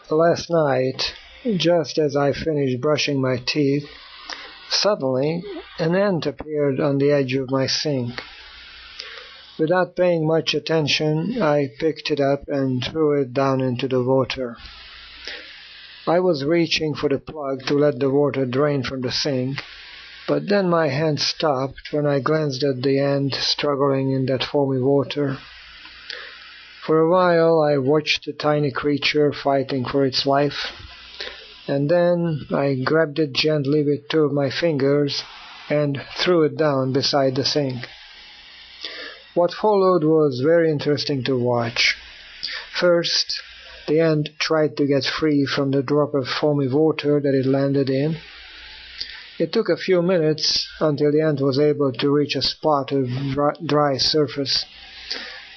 Last night, just as I finished brushing my teeth, suddenly an ant appeared on the edge of my sink. Without paying much attention, I picked it up and threw it down into the water. I was reaching for the plug to let the water drain from the sink, but then my hand stopped when I glanced at the ant struggling in that foamy water. For a while I watched the tiny creature fighting for its life, and then I grabbed it gently with two of my fingers and threw it down beside the sink. What followed was very interesting to watch. First, the ant tried to get free from the drop of foamy water that it landed in. It took a few minutes until the ant was able to reach a spot of dry surface.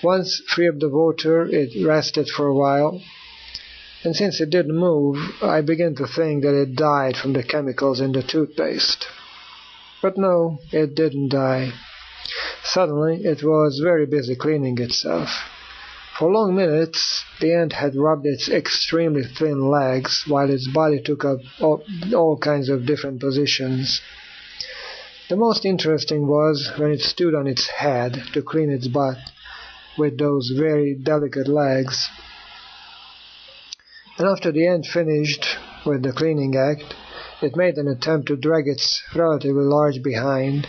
Once free of the water, it rested for a while, and since it didn't move, I began to think that it died from the chemicals in the toothpaste. But no, it didn't die. Suddenly, it was very busy cleaning itself. For long minutes, the ant had rubbed its extremely thin legs, while its body took up all kinds of different positions. The most interesting was when it stood on its head to clean its butt with those very delicate legs. And after the ant finished with the cleaning act, it made an attempt to drag its relatively large behind,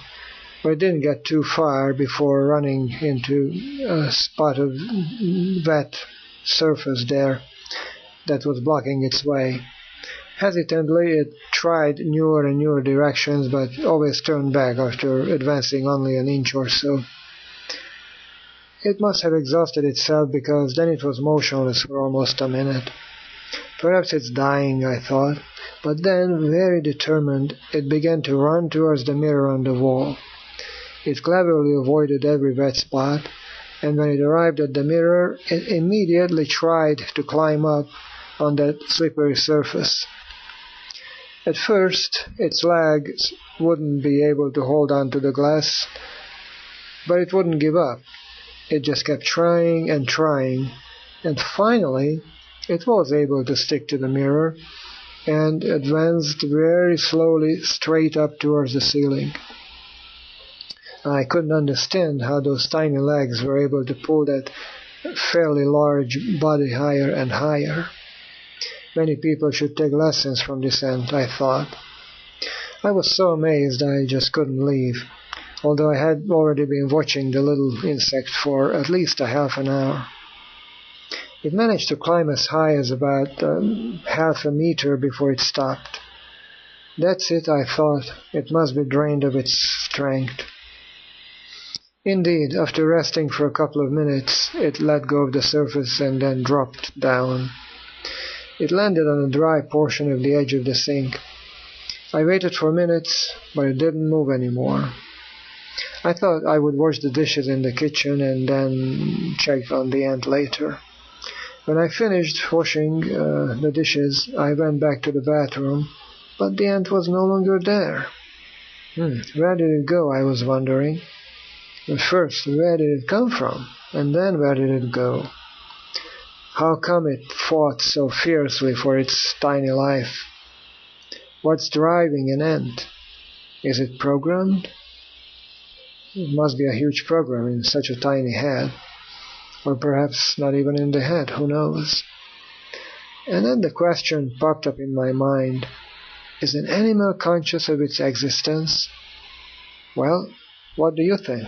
but it didn't get too far before running into a spot of wet surface there that was blocking its way. Hesitantly, it tried newer and newer directions, but always turned back after advancing only an inch or so. It must have exhausted itself, because then it was motionless for almost a minute. Perhaps it's dying, I thought, but then, very determined, it began to run towards the mirror on the wall. It cleverly avoided every wet spot, and when it arrived at the mirror, it immediately tried to climb up on that slippery surface. At first, its legs wouldn't be able to hold on to the glass, but it wouldn't give up. It just kept trying, and finally it was able to stick to the mirror and advanced very slowly straight up towards the ceiling. I couldn't understand how those tiny legs were able to pull that fairly large body higher and higher. Many people should take lessons from this ant, I thought. I was so amazed I just couldn't leave, although I had already been watching the little insect for at least a half an hour. It managed to climb as high as about half a meter before it stopped. That's it, I thought. It must be drained of its strength. Indeed, after resting for a couple of minutes, it let go of the surface and then dropped down. It landed on a dry portion of the edge of the sink. I waited for minutes, but it didn't move anymore. I thought I would wash the dishes in the kitchen and then check on the ant later. When I finished washing the dishes, I went back to the bathroom, but the ant was no longer there. Where did it go, I was wondering. But first, where did it come from? And then where did it go? How come it fought so fiercely for its tiny life? What's driving an ant? Is it programmed? It must be a huge program in such a tiny head. Or perhaps not even in the head, who knows? And then the question popped up in my mind, is an animal conscious of its existence? Well, what do you think?